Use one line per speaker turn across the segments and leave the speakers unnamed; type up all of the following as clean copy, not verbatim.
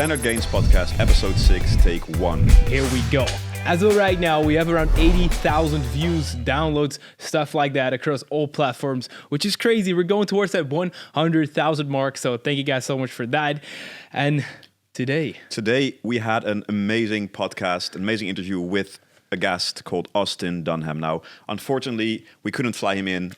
Standard Gains Podcast, Episode 6, Take 1.
Here we go. As of right now, we have around 80,000 views, downloads, stuff like that across all platforms, which is crazy. We're going towards that 100,000 mark, so thank you guys so much for that. And today we had an amazing podcast, an amazing interview with a guest called Austin Dunham. Now, unfortunately, we couldn't fly him in.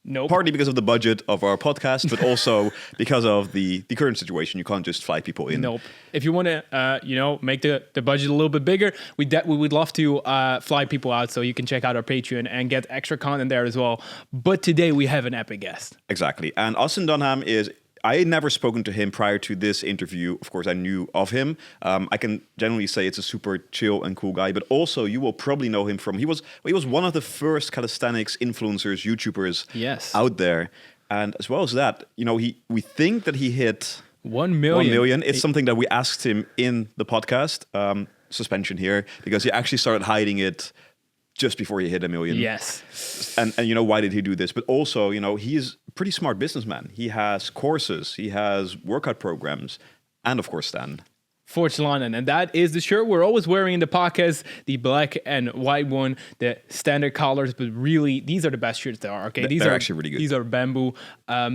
Nope.
Partly because of the budget of our podcast, but also because of the current situation. You can't just fly people in.
Nope. If you want to, make the budget a little bit bigger, we would love to fly people out. So you can check out our Patreon and get extra content there as well. But today we have an epic guest.
Exactly. And Austin Dunham I had never spoken to him prior to this interview. Of course, I knew of him. I can generally say it's a super chill and cool guy, but also you will probably know him from, he was one of the first calisthenics influencers, YouTubers out there. And as well as that, we think that he hit
1 million.
1 million. It's something that we asked him in the podcast, suspension here, because he actually started hiding it just before he hit 1 million.
Yes.
And why did he do this? But also, he is a pretty smart businessman. He has courses, he has workout programs, and of course, Stan.
Forge London. And that is the shirt we're always wearing in the podcast, the black and white one, the standard colors, but really, these are the best shirts there are, okay?
They're actually really good.
These are bamboo.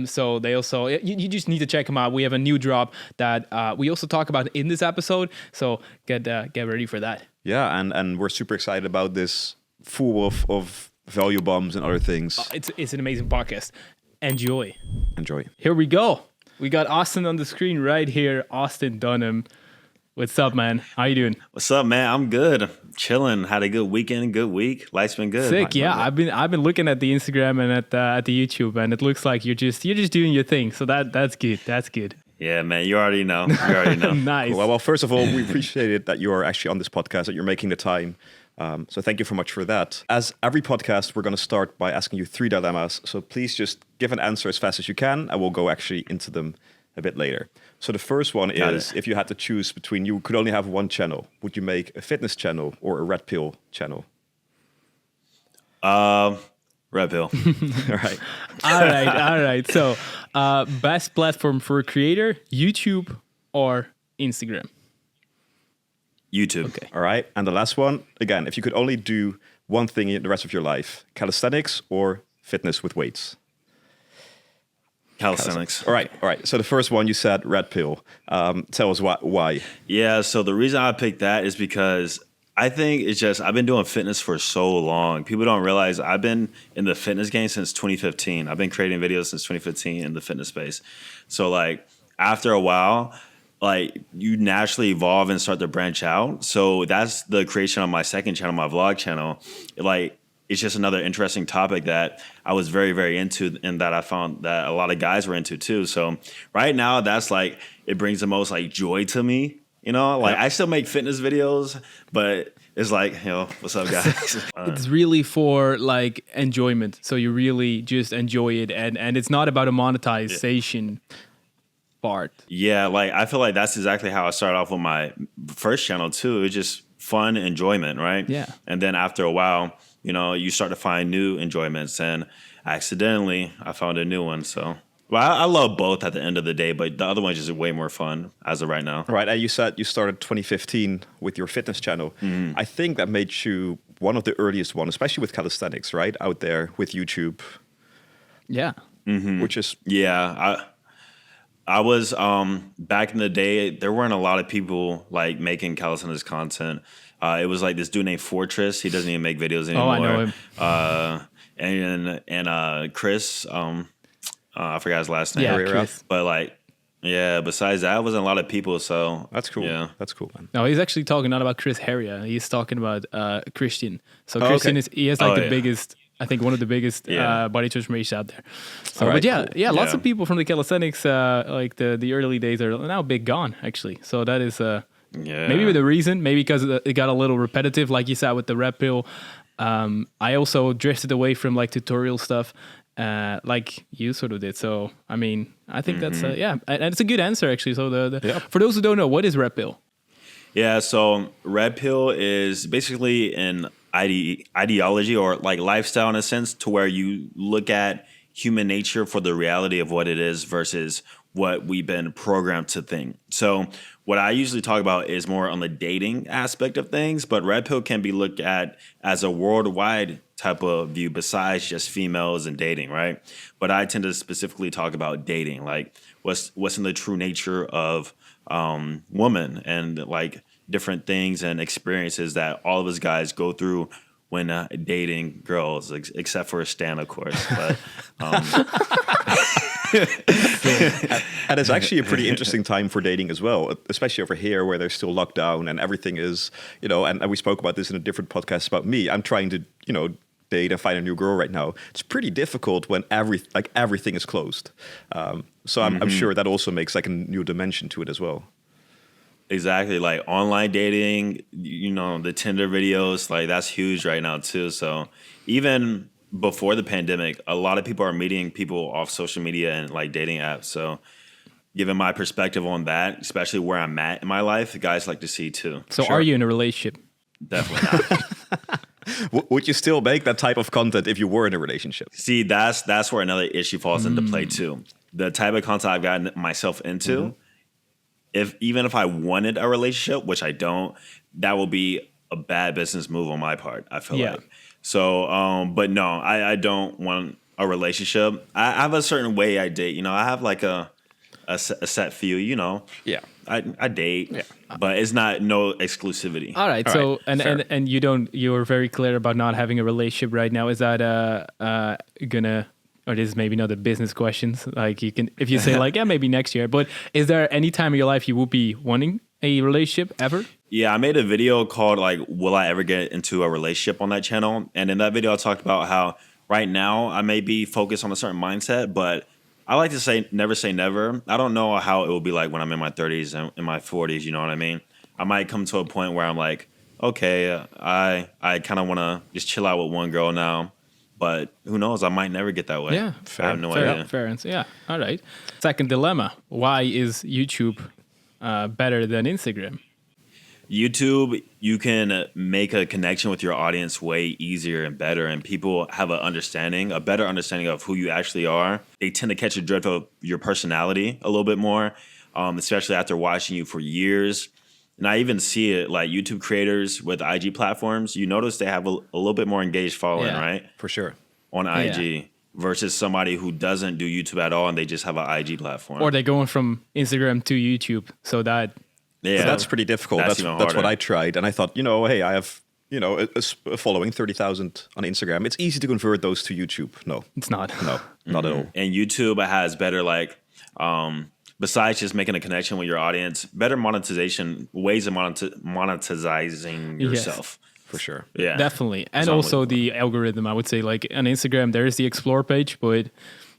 So they also, you just need to check them out. We have a new drop that we also talk about in this episode. So get ready for that.
Yeah, and we're super excited about this, full of value bombs and other things.
It's an amazing podcast. Enjoy. Here we go. We got Austin on the screen right here. Austin Dunham. What's up, man? How you doing?
What's up, man? I'm good. Chilling. Had a good weekend, good week. Life's been good.
Sick. Yeah, I've been looking at the Instagram and at the YouTube, and it looks like you're just doing your thing. So that's good. That's good.
Yeah, man. You already know.
Nice.
Cool. Well, first of all, we appreciate it that you are actually on this podcast, that you're making the time. So thank you so much for that. As every podcast, we're going to start by asking you 3 dilemmas. So please just give an answer as fast as you can, and we'll go actually into them a bit later. So the first one is, if you had to choose between, you could only have one channel, would you make a fitness channel or a red pill channel?
Red pill.
All
right. So best platform for a creator, YouTube or Instagram?
YouTube.
Okay.
All right. And the last one, again, if you could only do one thing in the rest of your life, calisthenics or fitness with weights?
Calisthenics.
All right. So the first one, you said red pill. Tell us why.
Yeah, so the reason I picked that is because I think it's just, I've been doing fitness for so long. People don't realize I've been in the fitness game since 2015. I've been creating videos since 2015 in the fitness space. So after a while, you naturally evolve and start to branch out. So that's the creation of my second channel, my vlog channel. It's just another interesting topic that I was very, very into, and that I found that a lot of guys were into too. So right now, that's it brings the most joy to me. I still make fitness videos, but it's what's up, guys?
It's really for enjoyment. So you really just enjoy it, and it's not about a monetization part.
Yeah, I feel like that's exactly how I started off with my first channel too. It's just fun enjoyment, right?
Yeah.
And then after a while, you start to find new enjoyments, and accidentally I found a new one. So, I love both at the end of the day, but the other one's just way more fun as of right now.
Right. And you said you started 2015 with your fitness channel. Mm-hmm. I think that made you one of the earliest ones, especially with calisthenics, right? Out there with YouTube.
Yeah.
Mm-hmm.
Which is...
Yeah. I was, back in the day, there weren't a lot of people making calisthenics content. It was this dude named Fortress. He doesn't even make videos anymore.
Oh, I know him.
And Chris, I forgot his last name.
Yeah, Chris.
But besides that, wasn't a lot of people. So
that's cool.
Yeah,
that's cool, man.
No, he's actually talking not about Chris Heria. He's talking about Christian. So Christian is the biggest. I think one of the biggest body transformations out there. So,
right,
but lots of people from the calisthenics, the early days, are now big gone actually. So that is maybe the reason. Maybe because it got a little repetitive, like you said with the red pill. I also drifted away from tutorial stuff, like you sort of did. So I mean, I think that's and it's a good answer actually. So for those who don't know, what is red pill?
Yeah, so red pill is basically an ideology or lifestyle in a sense, to where you look at human nature for the reality of what it is versus what we've been programmed to think. So what I usually talk about is more on the dating aspect of things, but red pill can be looked at as a worldwide type of view besides just females and dating, right? But I tend to specifically talk about dating, like what's in the true nature of women and like different things and experiences that all of us guys go through when dating girls, except for Stan, of course. But
and it's actually a pretty interesting time for dating as well, especially over here where there's still lockdown and everything is, and we spoke about this in a different podcast about me. I'm trying to, date and find a new girl right now. It's pretty difficult when everything is closed. So I'm sure that also makes like a new dimension to it as well.
Exactly. Like online dating, the Tinder videos, like that's huge right now too. So even before the pandemic, a lot of people are meeting people off social media and like dating apps. So given my perspective on that, especially where I'm at in my life, guys like to see too.
So Are you in a relationship?
Definitely not.
Would you still make that type of content if you were in a relationship?
See, that's where another issue falls into play too. The type of content I've gotten myself into, even if I wanted a relationship, which I don't, that will be a bad business move on my part, I feel like. So, but no, I don't want a relationship. I have a certain way I date. I have like a set few,
Yeah.
I date, but it's no exclusivity.
All right. So, and you're very clear about not having a relationship right now. Is that gonna, or this is maybe not the business questions, like you can, if you say like, yeah, maybe next year, but is there any time in your life you would be wanting a relationship ever?
Yeah, I made a video called like, will I ever get into a relationship on that channel? And in that video, I talked about how right now I may be focused on a certain mindset, but I like to say never. I don't know how it will be like when I'm in my 30s and in my 40s, you know what I mean? I might come to a point where I'm like, okay, I kind of want to just chill out with one girl now. But who knows? I might never get that way.
Yeah,
I have no idea.
Fair answer. Yeah, all right. Second dilemma. Why is YouTube better than Instagram?
YouTube, you can make a connection with your audience way easier and better, and people have a better understanding of who you actually are. They tend to catch a drift of your personality a little bit more, especially after watching you for years. And I even see it like YouTube creators with IG platforms. You notice they have a little bit more engaged following, right?
For sure.
On IG versus somebody who doesn't do YouTube at all and they just have an IG platform.
Or they're going from Instagram to YouTube, so that...
Yeah, so that's pretty difficult. That's what I tried. And I thought, hey, I have, a following 30,000 on Instagram. It's easy to convert those to YouTube. No,
it's not.
No, not at all.
And YouTube has better, like, besides just making a connection with your audience, better monetization, ways of monetizing yourself.
Yes, for sure.
Yeah, definitely. And also the algorithm, I would say, like on Instagram, there is the explore page, but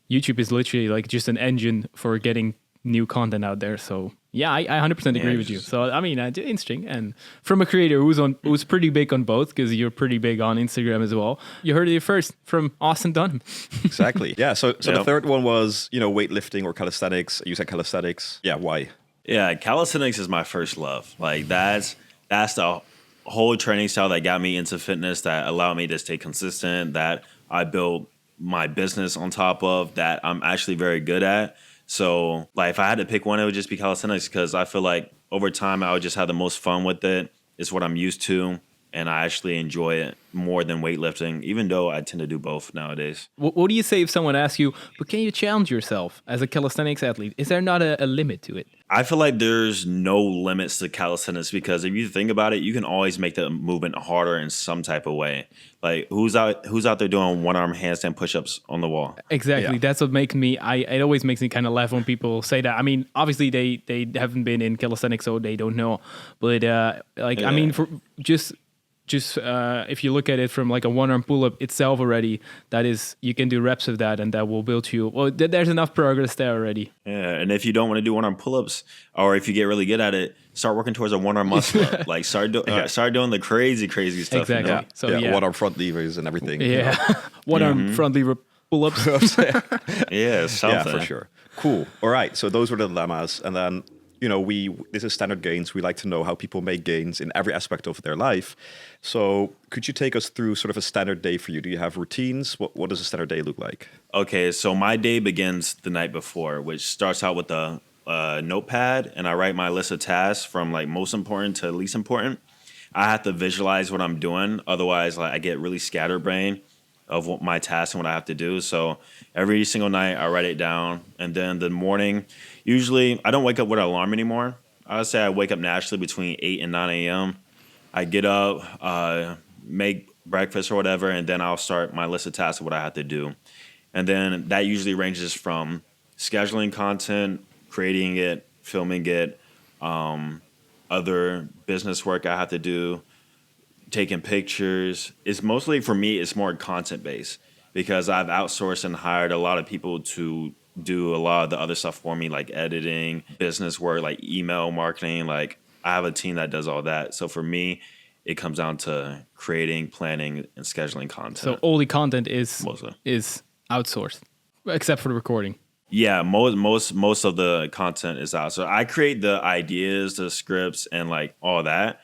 YouTube is literally like just an engine for getting new content out there. So yeah, I 100% agree with you. So I mean, interesting. And from a creator who's pretty big on both, because you're pretty big on Instagram as well. You heard it here first from Austin Dunham.
Exactly. Yeah. So the third one was weightlifting or calisthenics. You said calisthenics. Yeah. Why?
Yeah, calisthenics is my first love. Like that's the whole training style that got me into fitness, that allowed me to stay consistent, that I built my business on top of, that I'm actually very good at. So, like, if I had to pick one, it would just be calisthenics, because I feel like over time I would just have the most fun with it. It's what I'm used to, and I actually enjoy it more than weightlifting, even though I tend to do both nowadays.
What do you say if someone asks you, but can you challenge yourself as a calisthenics athlete? Is there not a limit to it?
I feel like there's no limits to calisthenics, because if you think about it, you can always make the movement harder in some type of way. Like who's out there doing one-arm handstand push-ups on the wall?
Exactly. Yeah. That's what makes me, it always makes me kind of laugh when people say that. I mean, obviously they haven't been in calisthenics, so they don't know. But I mean, for just if you look at it from like a one-arm pull-up itself already, that is, you can do reps of that, and that will build you. Well, there's enough progress there already.
Yeah, and if you don't want to do one-arm pull-ups, or if you get really good at it, start working towards a one-arm muscle up. Like start doing the crazy stuff.
Exactly.
You know?
So
one-arm front levers and everything.
Yeah, one-arm front lever pull-ups.
Yeah, something.
Yeah, for sure. Cool. All right. So those were the dilemmas, and then this is Standard Gains. We like to know how people make gains in every aspect of their life. So could you take us through sort of a standard day for you? Do you have routines? What does a standard day look like?
Okay, so my day begins the night before, which starts out with a notepad, and I write my list of tasks from like most important to least important. I have to visualize what I'm doing. Otherwise, like I get really scatterbrained of what my tasks and what I have to do. So every single night I write it down. And then the morning, usually I don't wake up with an alarm anymore. I would say I wake up naturally between 8 and 9 a.m. I get up, make breakfast or whatever, and then I'll start my list of tasks of what I have to do. And then that usually ranges from scheduling content, creating it, filming it, other business work I have to do, taking pictures. It's mostly, for me, it's more content based because I've outsourced and hired a lot of people to do a lot of the other stuff for me, like editing, business work, like email marketing. Like I have a team that does all that. So for me, it comes down to creating, planning, and scheduling content.
So all the content is
Mostly.
is outsourced, except for the recording.
Yeah, most of the content is out. So I create the ideas, the scripts, and like all that.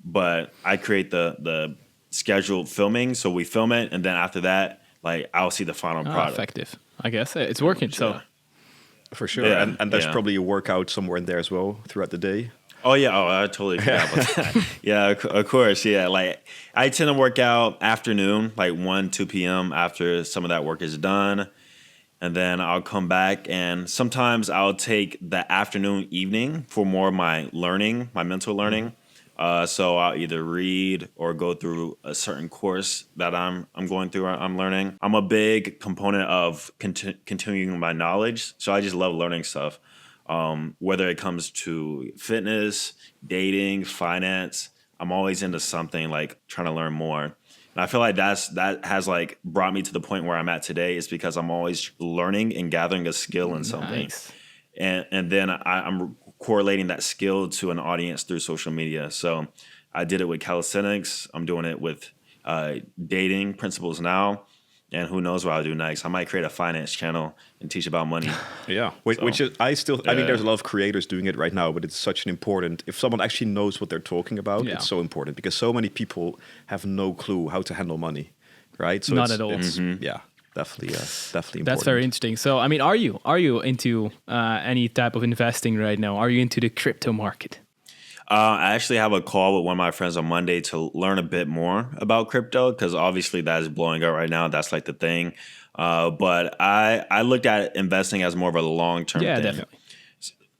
But I create the scheduled filming. So we film it, and then after that, like I'll see the final product.
Effective, I guess. It's working. So
Yeah.
For sure.
Yeah,
And there's
yeah.
probably a workout somewhere in there as well throughout the day.
Oh yeah, I totally forgot about that. Yeah, of course. Yeah, like I tend to work out afternoon, like 1, 2 p.m. after some of that work is done. And then I'll come back, and sometimes I'll take the afternoon, evening for more of my learning, my mental learning. So I'll either read or go through a certain course that I'm going through or I'm learning. I'm a big component of continuing my knowledge, so I just love learning stuff. Whether it comes to fitness, dating, finance, I'm always into something, like trying to learn more. And I feel like that has like brought me to the point where I'm at today, is because I'm always learning and gathering a skill in something.
Nice.
And then I'm correlating that skill to an audience through social media. So I did it with calisthenics. I'm doing it with dating principles now. And who knows what I'll do next. I might create a finance channel and teach about money.
Yeah, which is, I mean, there's a lot of creators doing it right now, but it's such an important, if someone actually knows what they're talking about,
Yeah.
it's so important, because so many people have no clue how to handle money, right? So
Not at all.
Yeah, definitely important.
That's very interesting. So, I mean, are you into any type of investing right now? Are you into the crypto market?
I actually have a call with one of my friends on Monday to learn a bit more about crypto, because obviously that is blowing up right now. That's like the thing. But I looked at investing as more of a long-term
Yeah,
thing.
definitely.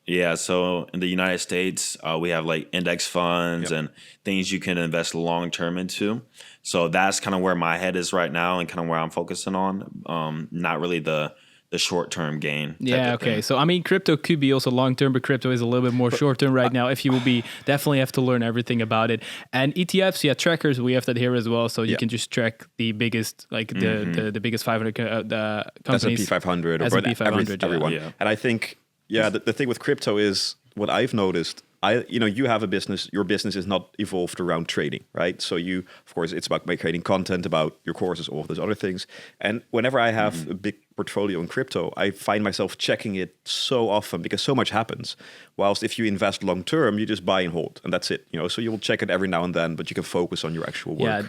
Yeah, so in the United States, we have like index funds and things you can invest long-term into. So that's kind of where my head is right now and kind of where I'm focusing on. Not really the short-term gain.
Yeah, okay.
Thing.
So, I mean, crypto could be also long-term, but crypto is a little bit more short-term right now. If you will be, definitely have to learn everything about it. And ETFs, yeah, trackers, we have that here as well. So you can just track the biggest, like the biggest 500 the companies.
S&P 500 or
S&P 500,
everyone.
yeah.
And I think, the thing with crypto is, what I've noticed, you have a business, your business is not evolved around trading, right? So you, of course, it's about creating content, about your courses, all of those other things. And whenever I have a big portfolio in crypto, I find myself checking it so often because so much happens. Whilst if you invest long term, you just buy and hold, and that's it. So you will check it every now and then, but you can focus on your actual work.
Yeah,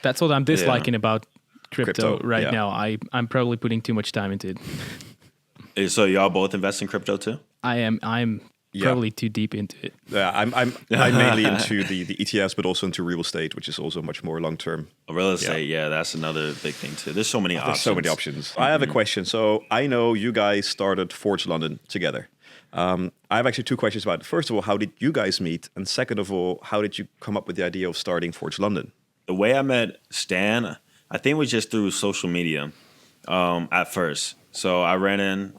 that's what I'm disliking about crypto right
yeah.
now. I'm probably putting too much time into it.
So y'all both invest in crypto too?
I'm probably too deep into it.
Yeah, I'm mainly into the ETFs, but also into real estate, which is also much more long term.
Real estate, yeah, that's another big thing too. There's so many options.
There's so many options. I have a question. So I know you guys started Forge London together. I have actually two questions about it. First of all, how did you guys meet? And second of all, how did you come up with the idea of starting Forge London?
The way I met Stan, I think, was just through social media at first. So I ran in,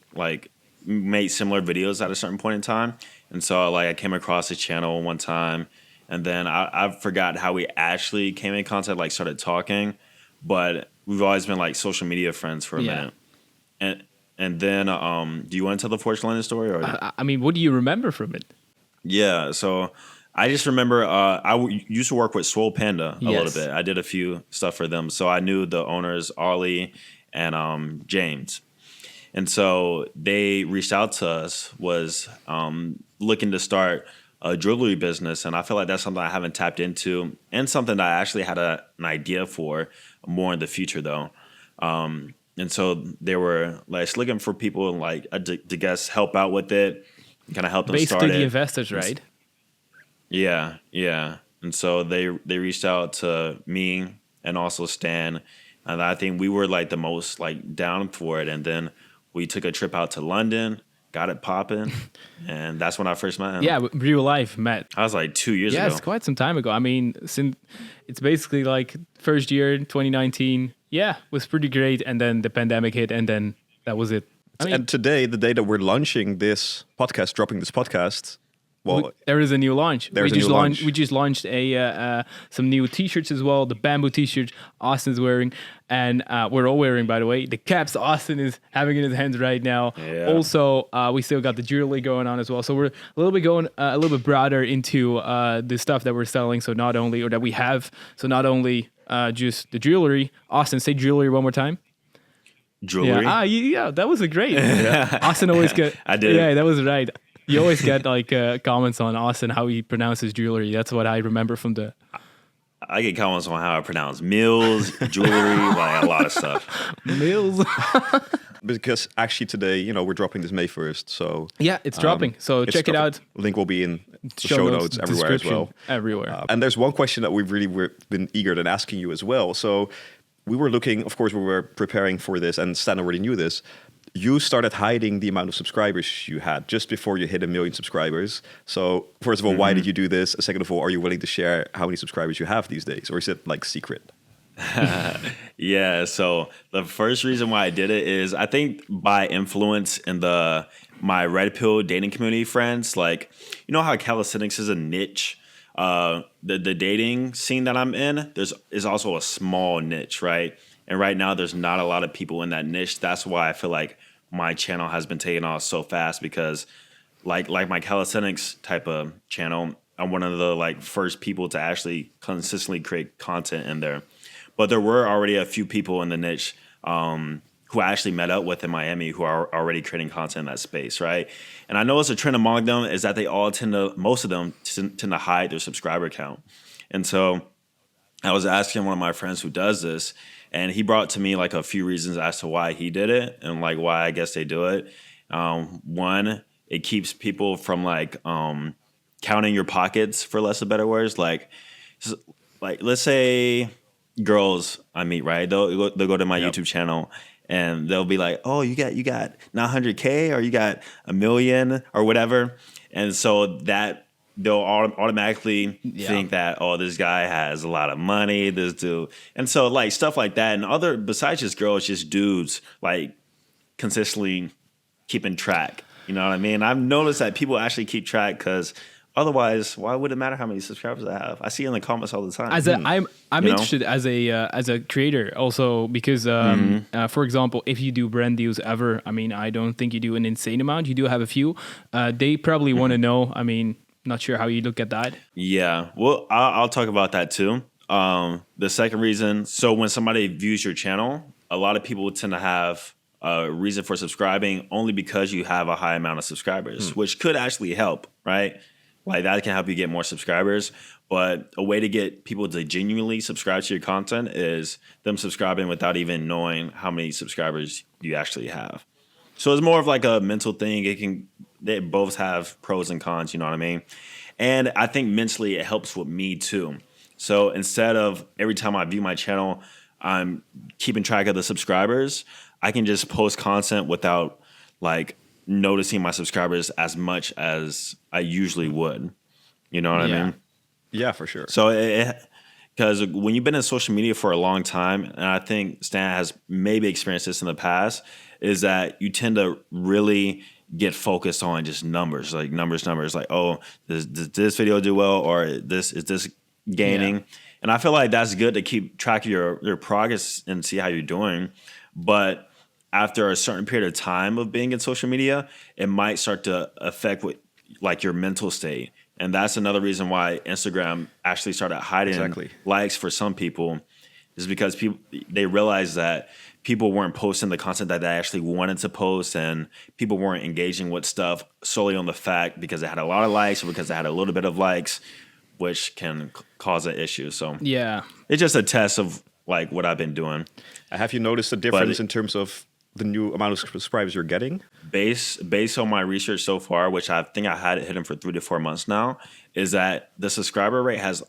made similar videos at a certain point in time. And so I came across his channel one time, and then I forgot how we actually came in contact, started talking. But we've always been social media friends for a minute. And then, do you want to tell the Forge London story? Or?
I mean, what do you remember from it?
Yeah, so I just remember used to work with Swole Panda a little bit. I did a few stuff for them. So I knew the owners, Ollie and James. And so they reached out to us, was looking to start a jewelry business. And I feel like that's something I haven't tapped into, and something that I actually had an idea for more in the future, though. And so they were like looking for people like to guess help out with it, kind of help them start it.
Basically, the investors, right?
Yeah, yeah. And so they reached out to me and also Stan, and I think we were like the most like down for it. And then we took a trip out to London, got it popping, and that's when I first met him.
Yeah, real life met.
I was like 2 years ago.
Yeah, it's quite some time ago. I mean, since it's basically like first year, 2019. Yeah, was pretty great. And then the pandemic hit, and then that was it. I mean,
And today, the day that we're launching this podcast, dropping this podcast, well,
there is a new launch.
There's a new launch.
We just launched some new T-shirts as well. The bamboo T-shirt Austin's wearing, and we're all wearing, by the way. The caps Austin is having in his hands right now.
Yeah.
Also, we still got the jewelry going on as well. So we're a little bit going a little bit broader into the stuff that we're selling. So not only just the jewelry. Austin, say jewelry one more time.
Jewelry.
Yeah, that was a great. Austin always get.
I did.
Yeah, that was right. You always get like comments on Austin how he pronounces jewelry. That's what I remember from the.
I get comments on how I pronounce meals, jewelry, like a lot of stuff.
Mills.
because actually today, we're dropping this May 1st. So
Yeah, it's dropping. So
it's
check it out.
Link will be in the show notes everywhere as well.
Everywhere.
And there's one question that we've really been eager in asking you as well. So we were looking, of course, we were preparing for this, and Stan already knew this. You started hiding the amount of subscribers you had just before you hit 1 million subscribers. So first of all, why did you do this? Second of all, are you willing to share how many subscribers you have these days? Or is it like secret?
Yeah, so the first reason why I did it is I think by influence in my red pill dating community friends, like, you know how calisthenics is a niche? The dating scene that I'm in, is also a small niche, right? And right now there's not a lot of people in that niche. That's why I feel like my channel has been taking off so fast, because like my calisthenics type of channel, I'm one of the like first people to actually consistently create content in there. But there were already a few people in the niche who I actually met up with in Miami who are already creating content in that space, right? And I know it's a trend among them is that they all most of them tend to hide their subscriber count. And so I was asking one of my friends who does this, and he brought to me like a few reasons as to why he did it and like why I guess they do it. One, it keeps people from like counting your pockets, for less of better words. Like let's say girls I meet, right? They'll go to my YouTube channel and they'll be like, "Oh, you got 900K or you got 1 million or whatever," and so that they'll automatically think that, oh, this guy has a lot of money, this dude. And so like stuff like that. And besides just girls, just dudes like consistently keeping track. You know what I mean? I've noticed that people actually keep track, because otherwise, why would it matter how many subscribers I have? I see it in the comments all the time.
I'm interested as a creator also, because for example, if you do brand deals ever, I mean, I don't think you do an insane amount. You do have a few. They probably want to know. I mean, not sure how you look at that. Yeah,
well, I'll talk about that too. The second reason, so when somebody views your channel, a lot of people tend to have a reason for subscribing only because you have a high amount of subscribers, which could actually help, right? Like that can help you get more subscribers. But a way to get people to genuinely subscribe to your content is them subscribing without even knowing how many subscribers you actually have. So it's more of like a mental thing. They both have pros and cons, you know what I mean? And I think mentally it helps with me too. So instead of every time I view my channel, I'm keeping track of the subscribers, I can just post content without like noticing my subscribers as much as I usually would. You know what I mean?
Yeah, for sure.
So because when you've been in social media for a long time, and I think Stan has maybe experienced this in the past, is that you tend to really get focused on just numbers, like numbers. Like, oh, does this video do well, or is this gaining? Yeah. And I feel like that's good to keep track of your progress and see how you're doing. But after a certain period of time of being in social media, it might start to affect like your mental state. And that's another reason why Instagram actually started hiding likes for some people, is because they realize that people weren't posting the content that they actually wanted to post, and people weren't engaging with stuff solely on the fact because it had a lot of likes or because it had a little bit of likes, which can cause an issue. So
Yeah.
it's just a test of like what I've been doing.
Have you noticed a difference in terms of the new amount of subscribers you're getting?
Based on my research so far, which I think I had it hidden for 3 to 4 months now, is that the subscriber rate has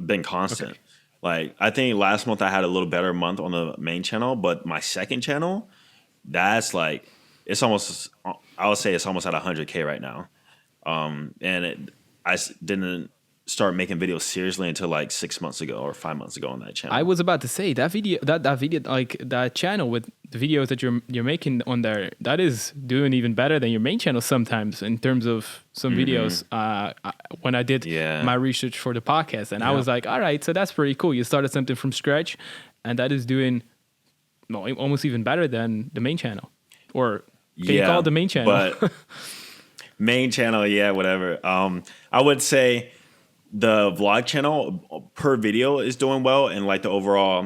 been constant.
Okay.
Like I think last month I had a little better month on the main channel, but my second channel, that's like it's almost, I would say it's almost at 100K right now. And didn't start making videos seriously until like 6 months ago or 5 months ago on that channel.
I was about to say that video, like that channel with the videos that you're making on there, that is doing even better than your main channel sometimes in terms of some videos. When I did my research for the podcast, and I was like, all right, so that's pretty cool. You started something from scratch, and that is doing almost even better than the main channel. Or can you call it the main channel?
But main channel, yeah, whatever. I would say the vlog channel per video is doing well, and like the overall,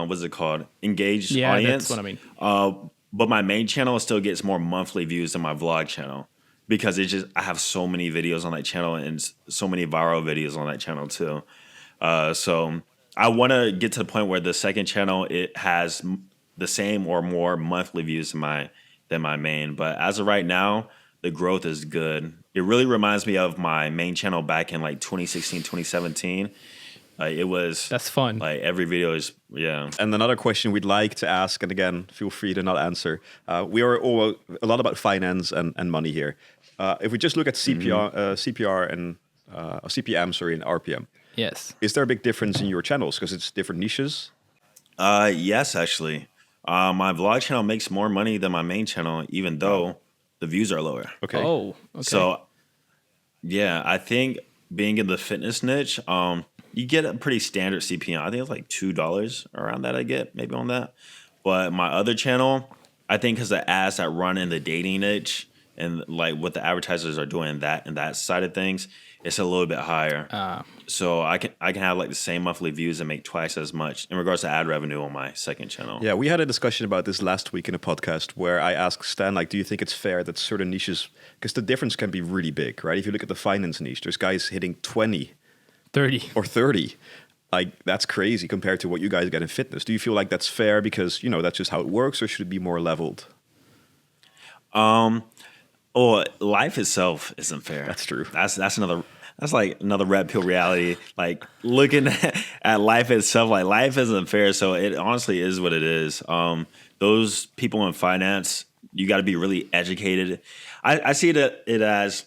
what's it called, engaged audience.
That's what I mean.
But my main channel still gets more monthly views than my vlog channel because I have so many videos on that channel and so many viral videos on that channel too. So I want to get to the point where the second channel, it has the same or more monthly views than my main. But as of right now, the growth is good. It really reminds me of my main channel back in like 2016, 2017.
That's fun.
Like every video is, yeah.
And another question we'd like to ask, and again, feel free to not answer. We are all a lot about finance and money here. If we just look at CPR and CPM, and RPM.
Yes.
Is there a big difference in your channels because it's different niches?
Yes, actually. My vlog channel makes more money than my main channel, even though the views are lower.
Okay.
Oh, okay.
So, yeah, I think being in the fitness niche, you get a pretty standard CPM. I think it's like $2 around that I get, maybe on that. But my other channel, I think because the ads that run in the dating niche and like what the advertisers are doing in that side of things, it's a little bit higher. So I can have like the same monthly views and make twice as much in regards to ad revenue on my second channel.
Yeah, we had a discussion about this last week in a podcast where I asked Stan, like, do you think it's fair that certain niches, because the difference can be really big, right? If you look at the finance niche, there's guys hitting 20,
30
or 30. Like, that's crazy compared to what you guys get in fitness. Do you feel like that's fair because, that's just how it works, or should it be more leveled?
Well, life itself isn't fair.
That's true.
That's like another red pill reality. Like looking at life itself, like life isn't fair. So it honestly is what it is. Those people in finance, you got to be really educated. I see it as,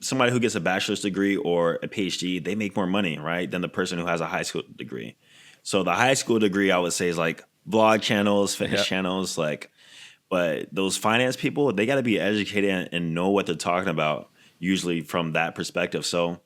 somebody who gets a bachelor's degree or a PhD, they make more money, right, than the person who has a high school degree. So the high school degree, I would say, is like vlog channels, fitness channels, but those finance people, they got to be educated and know what they're talking about, usually from that perspective. So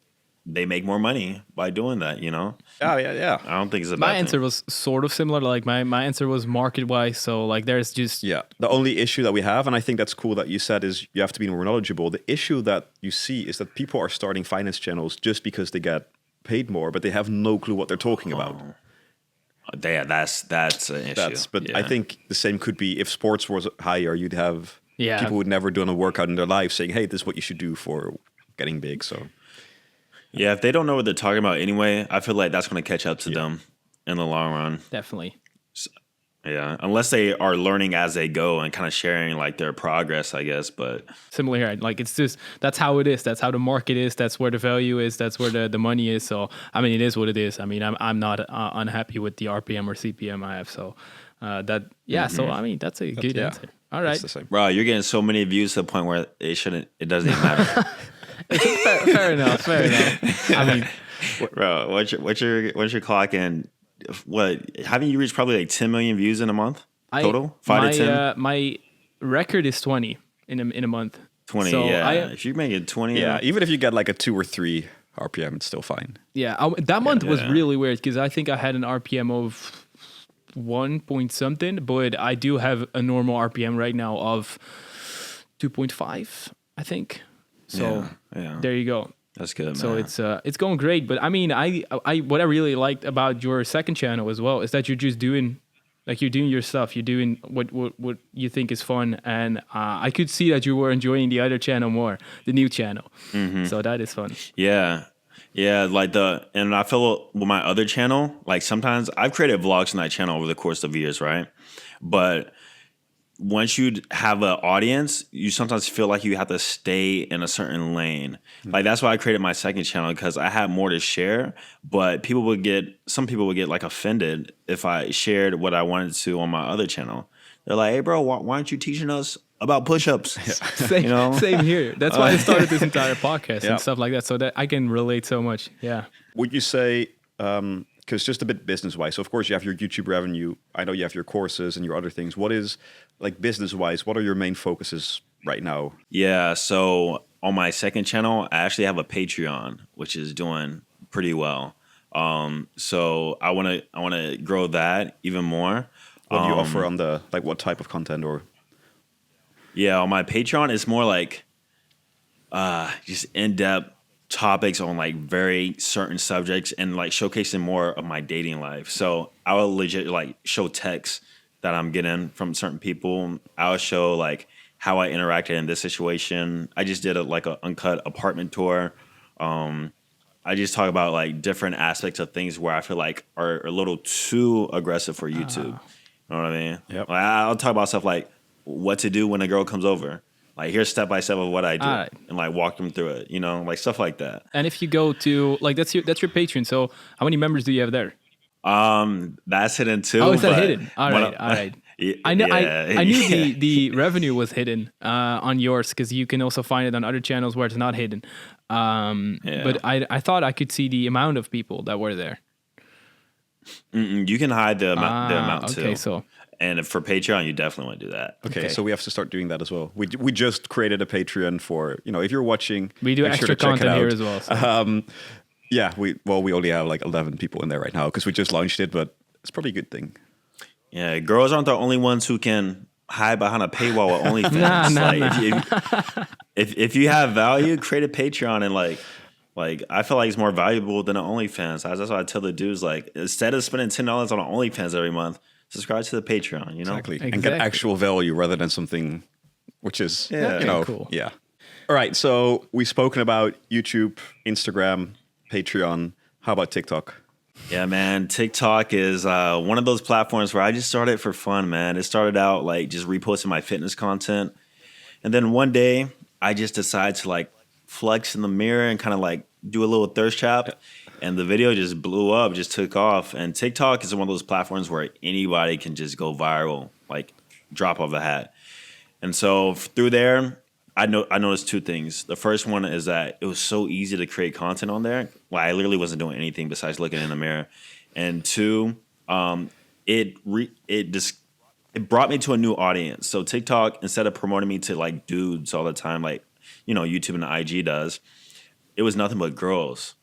they make more money by doing that,
Oh, yeah.
I don't think it's a bad
My
thing.
answer was sort of similar. Like my answer was market-wise. So like there's just...
Yeah. The only issue that we have, and I think that's cool that you said, is you have to be more knowledgeable. The issue that you see is that people are starting finance channels just because they get paid more, but they have no clue what they're talking about.
Yeah, that's an issue.
I think the same could be if sports was higher, you'd have people who'd never done a workout in their life saying, hey, this is what you should do for getting big. So
yeah, if they don't know what they're talking about anyway, I feel like that's going to catch up to them in the long run.
Definitely.
Yeah, unless they are learning as they go and kind of sharing like their progress, I guess. But
similar here, like it's just that's how it is. That's how the market is. That's where the value is. That's where the money is. So I mean, it is what it is. I mean, I'm not unhappy with the RPM or CPM I have. So So I mean, that's a good answer. All right,
bro, you're getting so many views to the point where it doesn't even matter.
fair enough. I mean,
bro, what's your clock in? What haven't you reached probably like 10 million views in a month total? 5 to 10.
My record is 20 in a month.
20,
so
yeah. If you're making 20,
even if you get like a 2 or 3 RPM, it's still fine.
Yeah, that month was really weird because I think I had an RPM of 1 point something, but I do have a normal RPM right now of 2.5, I think. So there you go.
That's good,
man. So it's going great. But I mean, I what I really liked about your second channel as well is that you're just doing Like you're doing your stuff, you're doing what you think is fun, and I could see that you were enjoying the other channel more, the new channel. So that is fun.
Yeah. Yeah, and I feel with my other channel, like sometimes I've created vlogs on that channel over the course of years, right? But once you have an audience, you sometimes feel like you have to stay in a certain lane. Like that's why I created my second channel, because I had more to share. But some people would get like offended if I shared what I wanted to on my other channel. They're like, "Hey, bro, why aren't you teaching us about push-ups?"
Same here. That's why I started this entire podcast and stuff like that, so that I can relate so much. Yeah.
Would you say, because just a bit business-wise, so of course you have your YouTube revenue, I know you have your courses and your other things. What is, like business-wise, what are your main focuses right now?
Yeah, so on my second channel, I actually have a Patreon, which is doing pretty well. So I wanna grow that even more.
What do you offer on the, like what type of content or?
Yeah, on my Patreon, it's more like just in-depth topics on like very certain subjects and like showcasing more of my dating life. So I will legit like show texts that I'm getting from certain people. I'll show like how I interacted in this situation. I just did like an uncut apartment tour. I just talk about like different aspects of things where I feel like are a little too aggressive for YouTube. You know what I mean?
Yep.
Like, I'll talk about stuff like what to do when a girl comes over. Like here's step by step of what I do, and like walk them through it. Like stuff like that.
And if you go to like that's your Patreon. So how many members do you have there?
That's hidden too.
Oh, is that hidden? All right. I know. I knew the revenue was hidden on yours, because you can also find it on other channels where it's not hidden. But I thought I could see the amount of people that were there.
You can hide the amount too.
Okay, so.
And for Patreon, you definitely want to do that.
Okay, so we have to start doing that as well. We just created a Patreon for, if you're watching,
we do extra content here as well. So.
Yeah, we only have like 11 people in there right now because we just launched it, but it's probably a good thing.
Yeah, girls aren't the only ones who can hide behind a paywall with OnlyFans. If you have value, create a Patreon, and like I feel like it's more valuable than an OnlyFans. That's why I tell the dudes, like, instead of spending $10 on an OnlyFans every month, subscribe to the Patreon,
Exactly. And get actual value rather than something which is,
cool.
Yeah. All right, so we've spoken about YouTube, Instagram, Patreon. How about TikTok?
Yeah, man. TikTok is one of those platforms where I just started for fun, man. It started out like just reposting my fitness content. And then one day I just decided to like flex in the mirror and kind of like do a little thirst trap. And the video just blew up, just took off. And TikTok is one of those platforms where anybody can just go viral, like drop off the hat. And so through there, I noticed two things. The first one is that it was so easy to create content on there. Like I literally wasn't doing anything besides looking in the mirror. And two, it brought me to a new audience. So TikTok, instead of promoting me to like dudes all the time, like YouTube and IG does, it was nothing but girls,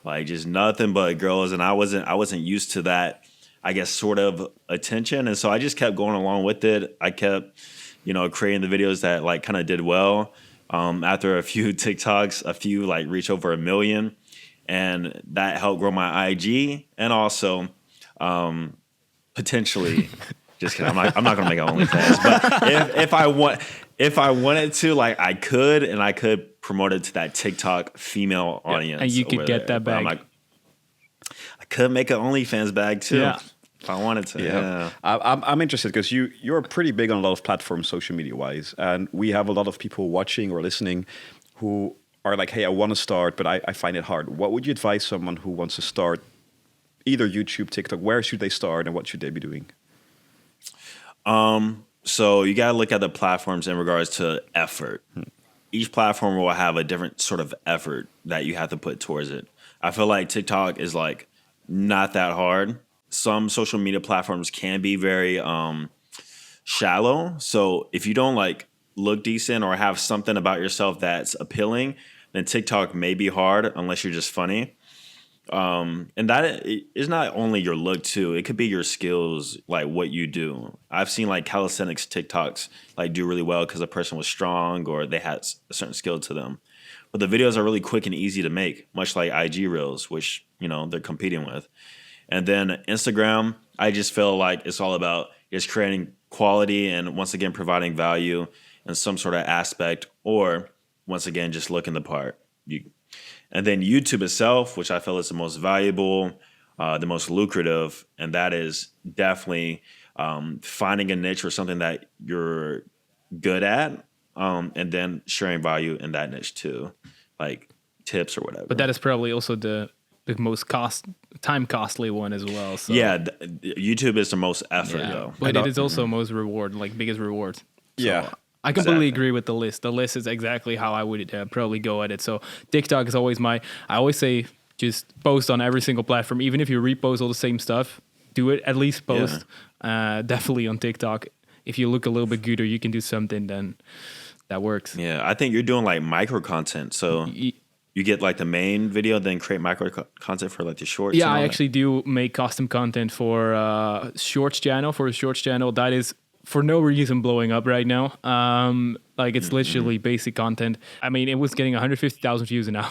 like just nothing but girls. And I wasn't used to that, I guess, sort of attention. And so I just kept going along with it. I kept creating the videos that like kind of did well. After a few TikToks, a few like reached over 1 million, and that helped grow my IG. And also, potentially, just kidding. I'm not gonna make an OnlyFans, but if I wanted to, like I could promote it to that TikTok female audience,
and you could get that bag.
I could make an OnlyFans bag too. Yeah. If I wanted to, yeah.
I'm interested because you're pretty big on a lot of platforms, social media wise, and we have a lot of people watching or listening who are like, "Hey, I want to start, but I find it hard." What would you advise someone who wants to start either YouTube, TikTok? Where should they start, and what should they be doing?
So you gotta look at the platforms in regards to effort. Each platform will have a different sort of effort that you have to put towards it. I feel like TikTok is like not that hard. Some social media platforms can be very shallow. So if you don't like look decent or have something about yourself that's appealing, then TikTok may be hard unless you're just funny. And that is not only your look too. It could be your skills, like what you do. I've seen like Calisthenics TikToks like do really well because the person was strong or they had a certain skill to them. But the videos are really quick and easy to make, much like IG Reels, which they're competing with. And then Instagram, I just feel like it's all about just creating quality and once again providing value in some sort of aspect, or once again just looking the part. And then YouTube itself, which I feel is the most valuable, the most lucrative, and that is definitely finding a niche or something that you're good at, and then sharing value in that niche too, like tips or whatever.
But that is probably also the most time costly one as well. So.
Yeah, YouTube is the most effort though.
But it is also most reward, like biggest reward. So
Yeah.
I completely agree with the list. The list is exactly how I would probably go at it. So TikTok is always I always say just post on every single platform. Even if you repost all the same stuff, do it, at least post. Definitely on TikTok. If you look a little bit good or you can do something, then that works.
Yeah, I think you're doing like micro content. So you get like the main video, then create micro content for like the shorts.
Yeah, I actually do make custom content for Shorts channel. For a Shorts channel, that is for no reason blowing up right now. Like it's literally basic content. I mean, it was getting 150,000 views an hour.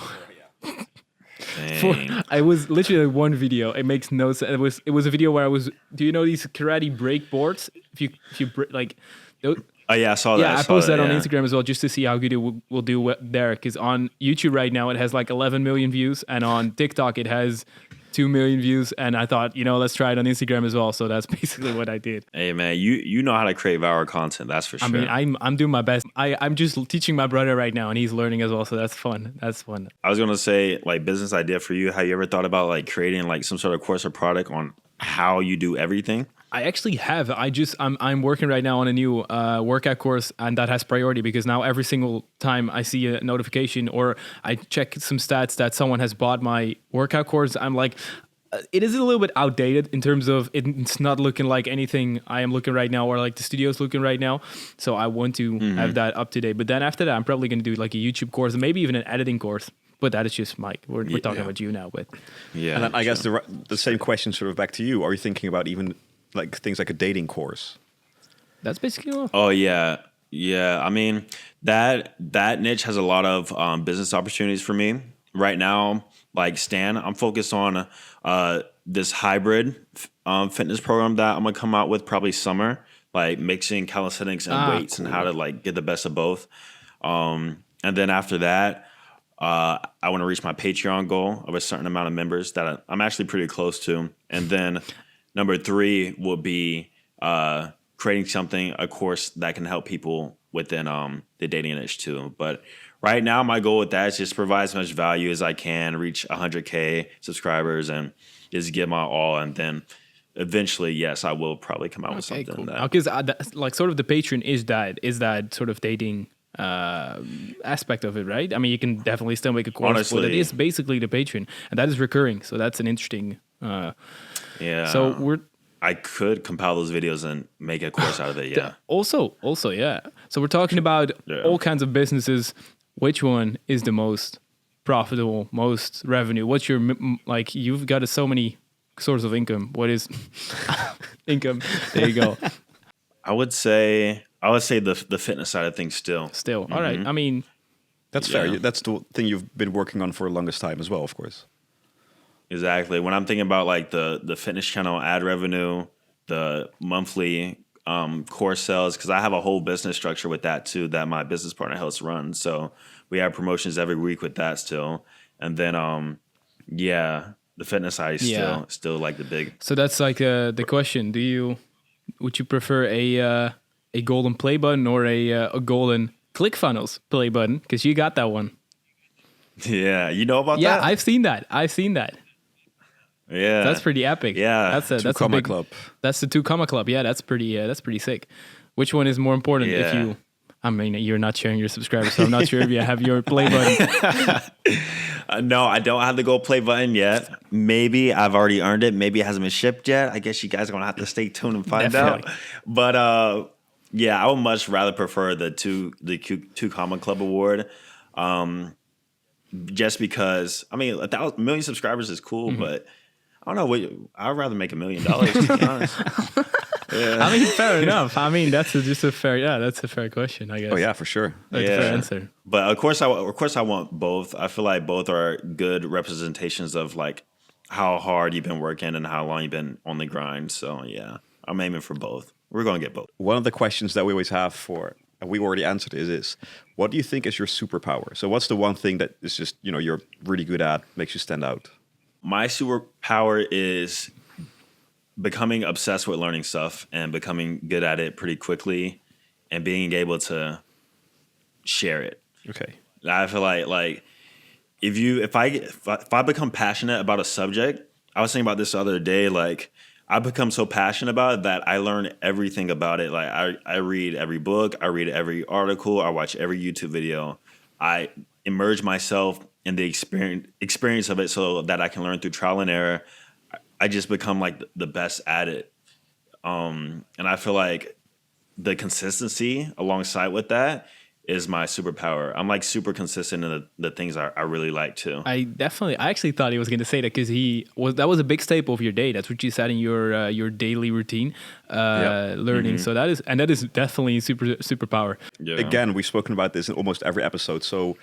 I was literally like one video. It makes no sense. It was a video where I was. Do you know these karate break boards? If you like.
Oh yeah, I saw that.
Yeah, I posted that on Instagram as well, just to see how good it will do there. Because on YouTube right now it has like 11 million views, and on TikTok it has 2 million views. And I thought, let's try it on Instagram as well. So that's basically what I did.
Hey man, you know how to create viral content. That's for sure.
I mean, I'm doing my best. I'm just teaching my brother right now, and he's learning as well. So that's fun. That's fun.
I was gonna say, like, business idea for you. Have you ever thought about like creating like some sort of course or product on how you do everything?
I actually have. I'm working right now on a new workout course, and that has priority because now every single time I see a notification or I check some stats that someone has bought my workout course, I'm like, it is a little bit outdated in terms of it's not looking like anything I am looking right now or like the studio's looking right now. So I want to have that up to date. But then after that, I'm probably going to do like a YouTube course and maybe even an editing course. But that is just Mike. We're talking about you now. But
yeah,
and then I guess the same question sort of back to you. Are you thinking about even like things like a dating course?
That's basically all.
Oh yeah. I mean that niche has a lot of business opportunities for me right now. Like Stan, I'm focused on this hybrid fitness program that I'm gonna come out with probably summer, like mixing calisthenics and weights and how to like get the best of both. And then after that, I want to reach my Patreon goal of a certain amount of members that I'm actually pretty close to. And then number 3 will be creating a course that can help people within the dating niche too. But right now, my goal with that is just provide as much value as I can, reach 100K subscribers, and just give my all. And then eventually, yes, I will probably come out with something.
Cool. Because like sort of the Patreon is that sort of dating aspect of it, right? I mean, you can definitely still make a course,
honestly,
but it is basically the Patreon, and that is recurring. So that's an interesting.
Yeah.
So
I could compile those videos and make a course out of it. Yeah.
Also, yeah. So we're talking about all kinds of businesses. Which one is the most profitable, most revenue? What's your like? You've got so many sources of income. What is income? There you go.
I would say the fitness side of things still.
All right. I mean,
that's fair. That's the thing you've been working on for the longest time as well, of course.
Exactly. When I'm thinking about like the fitness channel ad revenue, the monthly course sales, because I have a whole business structure with that too that my business partner helps run. So we have promotions every week with that still. And then the fitness side is still like the big.
So that's like the question. Would you prefer a golden play button or a golden ClickFunnels play button? Because you got that one.
Yeah, you know about that?
Yeah, I've seen that.
Yeah,
that's pretty epic.
Yeah,
that's a big
club.
That's the 2 comma club. Yeah, that's pretty sick. Which one is more important? If you, I mean, you're not sharing your subscribers, so I'm not sure if you have your play button.
No, I don't have the gold play button yet. Maybe I've already earned it. Maybe it hasn't been shipped yet. I guess you guys are gonna have to stay tuned and find out. But I would much rather prefer the two comma club award. Just because I mean, 1 million subscribers is cool, but I don't know. I'd rather make $1 million. To be honest. Yeah.
I mean, fair enough. I mean, that's a fair question, I guess.
Oh yeah, for sure.
That's a fair answer.
But of course I want both. I feel like both are good representations of like how hard you've been working and how long you've been on the grind. So yeah, I'm aiming for both. We're going to get both.
One of the questions that we always have and we already answered is what do you think is your superpower? So what's the one thing that is just, you're really good at, makes you stand out?
My superpower is becoming obsessed with learning stuff and becoming good at it pretty quickly and being able to share it.
Okay.
I feel like if I become passionate about a subject, I was thinking about this the other day, like I become so passionate about it that I learn everything about it. Like I read every book, I read every article, I watch every YouTube video. I immerse myself in the experience of it so that I can learn through trial and error. I just become like the best at it. And I feel like the consistency alongside with that is my superpower. I'm like super consistent in the things I really like too.
I actually thought he was going to say that because that was a big staple of your day. That's what you said in your daily routine, learning. So that is definitely superpower.
Yeah.
Again, we've spoken about this in almost every episode. So,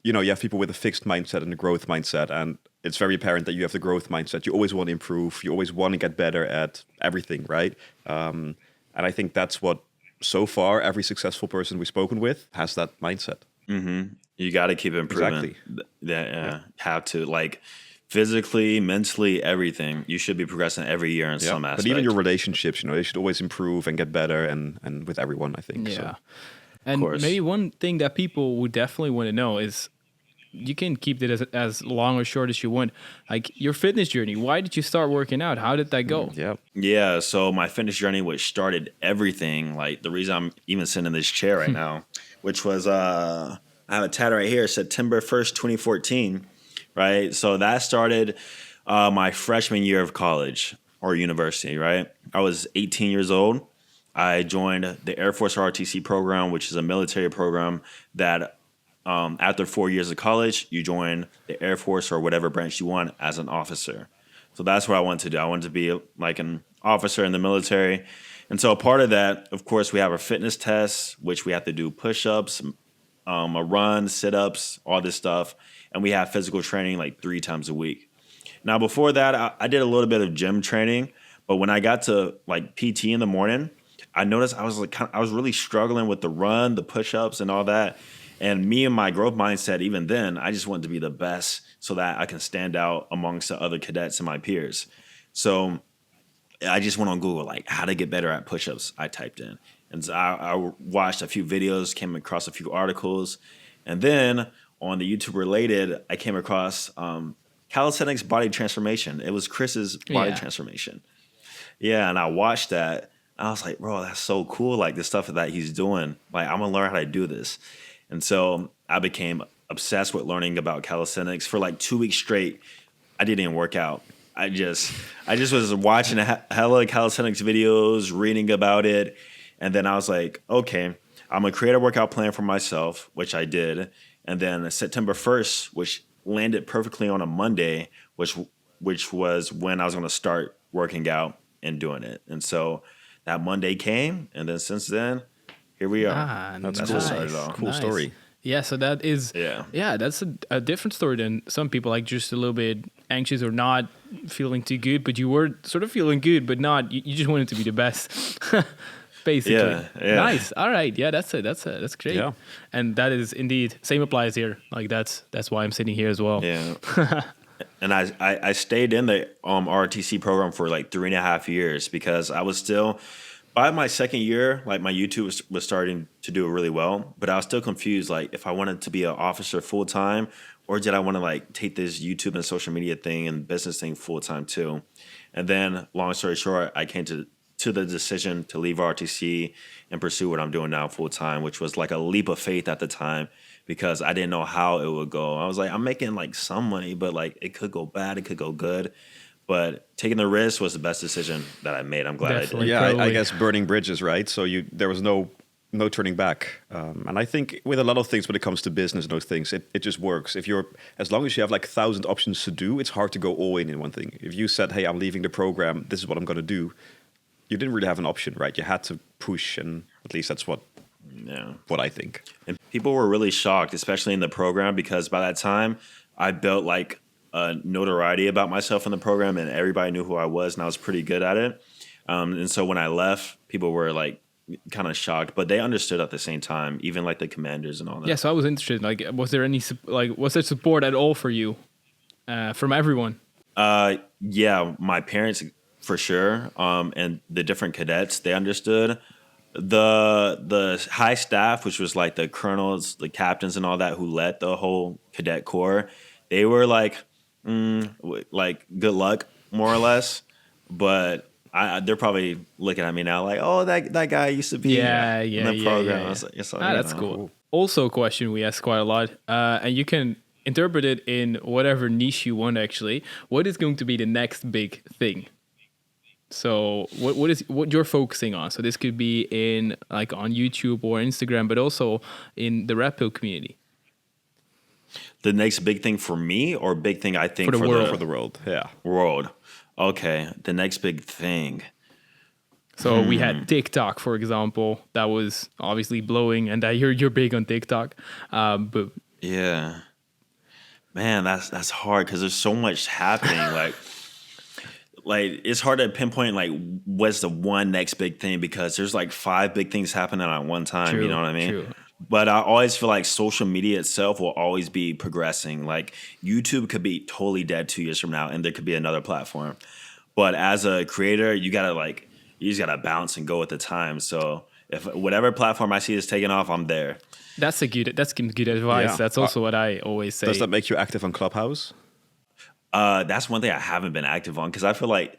you have people with a fixed mindset and a growth mindset, and it's very apparent that you have the growth mindset. You always want to improve. You always want to get better at everything, right? And I think that's what, so far, every successful person we've spoken with has that mindset.
Mm-hmm. You got to keep improving.
Exactly.
Yeah. Have to, like, physically, mentally, everything. You should be progressing every year in some aspect.
But even your relationships, they should always improve and get better, and with everyone, I think.
Yeah.
So.
And maybe one thing that people would definitely want to know is you can keep it as long or short as you want. Like your fitness journey, why did you start working out? How did that go?
Yeah, so my fitness journey, which started everything, like the reason I'm even sitting in this chair right now, which was, I have a tattoo right here, September 1st, 2014, right? So that started my freshman year of college or university, right? I was 18 years old. I joined the Air Force ROTC program, which is a military program that after 4 years of college, you join the Air Force or whatever branch you want as an officer. So that's what I wanted to do. I wanted to be like an officer in the military. And so a part of that, of course, we have our fitness tests, which we have to do push-ups, a run, sit-ups, all this stuff. And we have physical training like 3 times a week. Now, before that, I did a little bit of gym training. But when I got to like PT in the morning, I noticed I was really struggling with the run, the push-ups, and all that. And me and my growth mindset, even then, I just wanted to be the best so that I can stand out amongst the other cadets and my peers. So I just went on Google, like how to get better at push-ups. I typed in, and so I watched a few videos, came across a few articles, and then on the YouTube related, I came across Calisthenics body transformation. It was Chris's body transformation. Yeah, and I watched that. I was like, bro, that's so cool. Like the stuff that he's doing. Like I'm gonna learn how to do this. And so I became obsessed with learning about calisthenics for like 2 weeks straight. I didn't even work out. I just was watching hella calisthenics videos, reading about it. And then I was like, okay, I'm gonna create a workout plan for myself, which I did. And then September 1st, which landed perfectly on a Monday, which was when I was gonna start working out and doing it. And so that Monday came, and then since then, here we are.
That's
cool.
cool.
Started off.
Cool story.
Yeah, so that is that's a different story than some people, like just a little bit anxious or not feeling too good, but you were sort of feeling good, but not. You just wanted to be the best, basically.
Yeah.
Nice. All right. Yeah, that's great.
Yeah.
And that is indeed same applies here. Like that's why I'm sitting here as well.
Yeah. And I stayed in the ROTC program for like 3.5 years because I was still. By my second year, like my YouTube was starting to do really well, but I was still confused, like if I wanted to be an officer full time, or did I want to like take this YouTube and social media thing and business thing full time too. And then, long story short, I came to the decision to leave ROTC and pursue what I'm doing now full time, which was like a leap of faith at the time because I didn't know how it would go. I was like, I'm making like some money, but like it could go bad, it could go good. But taking the risk was the best decision that I made. I'm glad
Definitely.
I did.
Yeah, I guess burning bridges, right? So there was no turning back. And I think with a lot of things when it comes to business and those things, it just works. As long as you have like 1,000 options to do, it's hard to go all in one thing. If you said, hey, I'm leaving the program, this is what I'm going to do, you didn't really have an option, right? You had to push, and at least that's what I think.
And people were really shocked, especially in the program, because by that time I built like notoriety about myself in the program, and everybody knew who I was, and I was pretty good at it. And so when I left, people were like kind of shocked, but they understood at the same time, even like the commanders and all that.
Yeah, so I was interested. Like, was there support at all for you from everyone?
Yeah, my parents for sure, and the different cadets, they understood. The high staff, which was like the colonels, the captains, and all that, who led the whole cadet corps, they were like, like good luck, more or less. But they're probably looking at me now like, oh, that guy used to be in the program.
Yeah.
I was like,
That's cool. Also, a question we ask quite a lot, and you can interpret it in whatever niche you want. Actually, what is going to be the next big thing? So what you're focusing on? So this could be in like on YouTube or Instagram, but also in the rap community.
The next big thing for me, or big thing I think
for the world?
For the world, yeah.
World. Okay, the next big thing.
So we had TikTok, for example, that was obviously blowing, and I hear you're big on TikTok, but
yeah, man, that's hard because there's so much happening. Like it's hard to pinpoint like what's the one next big thing, because there's like 5 big things happening at one time.
True,
you know what I mean?
true.
But I always feel like social media itself will always be progressing. Like YouTube could be totally dead 2 years from now, and there could be another platform. But as a creator, you just gotta bounce and go with the time. So if whatever platform I see is taking off, I'm there.
that's good advice.
Yeah.
That's also what I always say.
Does that make you active on Clubhouse?
That's one thing I haven't been active on, because I feel like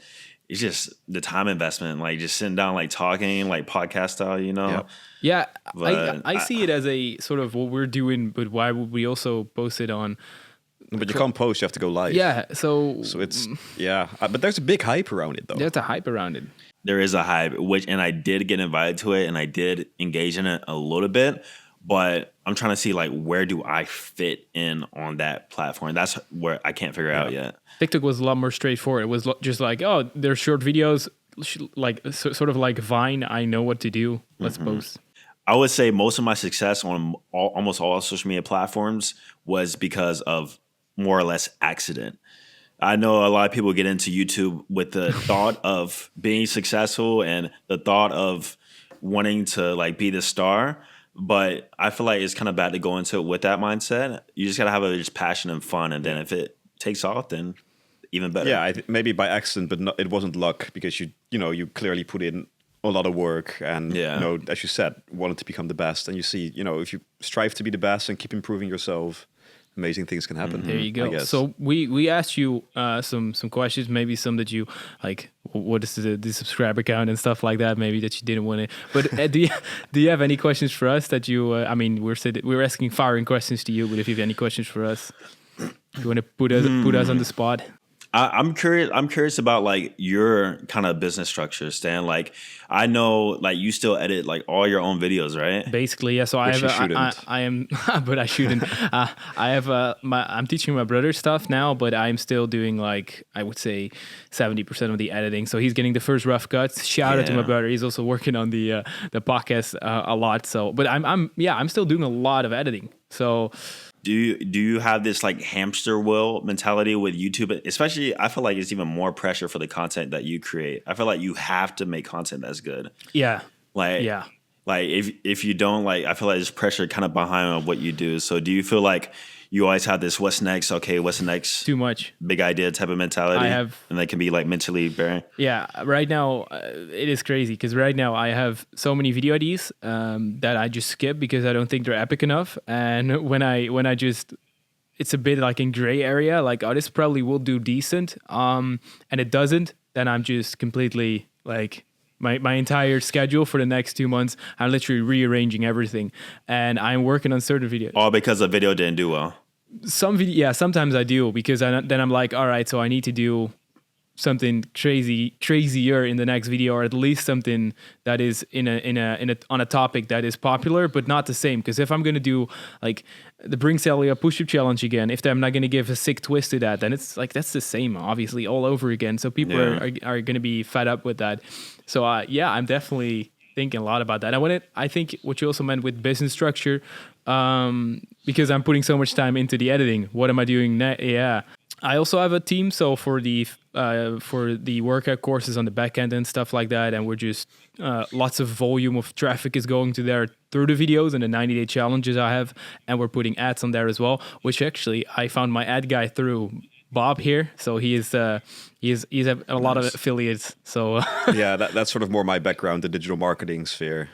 it's just the time investment, like just sitting down, like talking, like podcast style, you know?
Yep.
Yeah,
But
I see it as a sort of what we're doing, but why would we also post it on?
But you can't post; you have to go live.
Yeah, so
it's but there's a big hype around it, though.
there's a hype around it.
There is a hype, and I did get invited to it, and I did engage in it a little bit, but I'm trying to see like where do I fit in on that platform. That's where I can't figure out yet.
TikTok was a lot more straightforward. It was just like, oh, they're short videos, like sort of like Vine. I know what to do. Let's post.
I would say most of my success on almost all social media platforms was because of more or less accident. I know a lot of people get into YouTube with the thought of being successful and the thought of wanting to like be the star, but I feel like it's kind of bad to go into it with that mindset. You just got to have just passion and fun, and then if it takes off, then even better.
Yeah, maybe by accident, but it wasn't luck, because you clearly put in a lot of work, and as you said, wanted to become the best. And you see, if you strive to be the best and keep improving yourself, amazing things can happen.
There you
I
go.
guess.
So we asked you some questions, maybe some that you like. What is the subscriber count and stuff like that? Maybe that you didn't want to. But do you have any questions for us that you? I mean, we're asking firing questions to you, but if you have any questions for us, you want to put us on the spot.
I'm curious about like your kind of business structure, Stan. Like I know like you still edit like all your own videos, right?
Basically, yeah. So I am, but I shouldn't. I'm teaching my brother stuff now, but I'm still doing like I would say 70% of the editing. So he's getting the first rough cuts. Shout out to my brother. He's also working on the podcast a lot. So, but I'm still doing a lot of editing. So.
Do you have this like hamster wheel mentality with YouTube? Especially, I feel like it's even more pressure for the content that you create. I feel like you have to make content that's good.
Yeah.
Like if you don't, like, I feel like there's pressure kind of behind what you do. So do you feel like you always have this what's next? Okay, what's the next?
Too much
big idea type of mentality.
I have,
and that can be like mentally bearing.
Yeah, right now it is crazy because right now I have so many video ideas that I just skip because I don't think they're epic enough. And when I just, it's a bit like in gray area, like this probably will do decent, and it doesn't, then I'm just completely like. My entire schedule for the next 2 months, I'm literally rearranging everything, and I'm working on certain videos.
All because the video didn't do well.
Sometimes I do because then I'm like, all right, so I need to do something crazier in the next video, or at least something that is on a topic that is popular, but not the same. Because if I'm gonna do like the Bring Celia push-up challenge again, if I'm not gonna give a sick twist to that, then it's like that's the same, obviously, all over again. So people are gonna be fed up with that. So I'm definitely thinking a lot about that. I think what you also meant with business structure, because I'm putting so much time into the editing. What am I doing next? Yeah. I also have a team, so for the workout courses on the back end and stuff like that, and we're just lots of volume of traffic is going to there through the videos and the 90-day challenges I have, and we're putting ads on there as well. Which actually I found my ad guy through Bob here, so he's a lot of affiliates. So
Yeah, that's sort of more my background, the digital marketing sphere.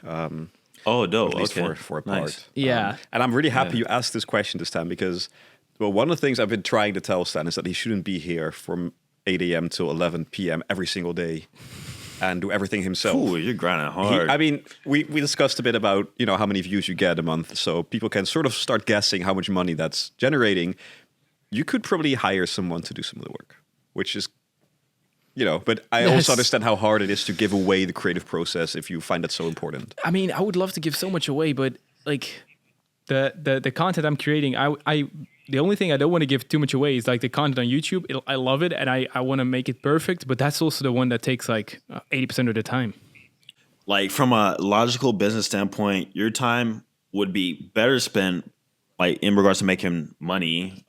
Oh, dope.
At least
Okay.
for a
Nice.
part.
Yeah.
And I'm really happy you asked this question this time because, well, one of the things I've been trying to tell Stan is that he shouldn't be here from 8 a.m. till 11 p.m. every single day and do everything himself.
Ooh, you're grinding hard.
I mean, we discussed a bit about, how many views you get a month, so people can sort of start guessing how much money that's generating. You could probably hire someone to do some of the work, which is, but I also understand how hard it is to give away the creative process if you find that so important.
I mean, I would love to give so much away, but like the content I'm creating, the only thing I don't want to give too much away is like the content on YouTube. I love it and I want to make it perfect, but that's also the one that takes like 80% of the time.
Like from a logical business standpoint, your time would be better spent like in regards to making money,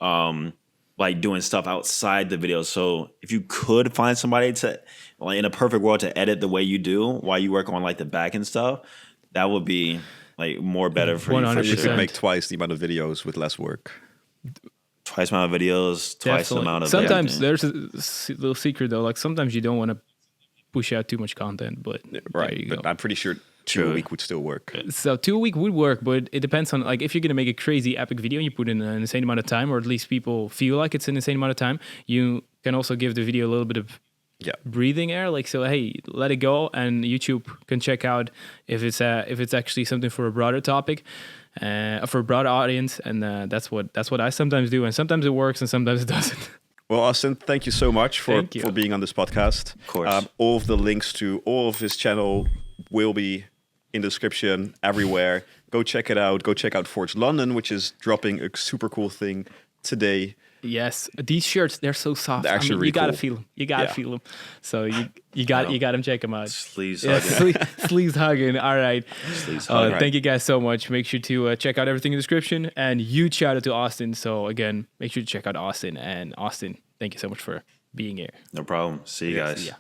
like doing stuff outside the video. So if you could find somebody to, like in a perfect world, to edit the way you do while you work on like the back end stuff, that would be like more better for you. For
100%.
You could
sure.
make twice the amount of videos with less work.
Twice the amount of videos, twice the
Definitely.
amount of
Sometimes
everything.
there's a little secret though. Like sometimes you don't want to push out too much content, but there you
But
go.
I'm pretty sure 2 a
True.
week would still work.
So 2 a week would work, but it depends on like if you're gonna make a crazy epic video and you put in an insane amount of time, or at least people feel like it's an insane amount of time, you can also give the video a little bit of breathing air. Like so, hey, let it go, and YouTube can check out if it's actually something for a broader topic, for a broad audience, and that's what I sometimes do, and sometimes it works and sometimes it doesn't.
Well, Austin, thank you so much for
Thank you.
being on this podcast.
Of course.
All of the links to all of his channel will be in the description everywhere. Go check it out. Go check out Forge London, which is dropping a super cool thing today.
Yes, these shirts, they're so soft.
They're actually
you
really
gotta
cool.
feel them. You gotta
Yeah.
feel them. So you got them. Check them out.
Sleeves.
Yeah,
hugging.
sleeves hugging. All right.
Sleeves hugging.
Thank you guys so much. Make sure to check out everything in the description. And huge shout out to Austin. So again, make sure to check out Austin. And Austin, thank you so much for being here.
No problem. See you guys.
See ya.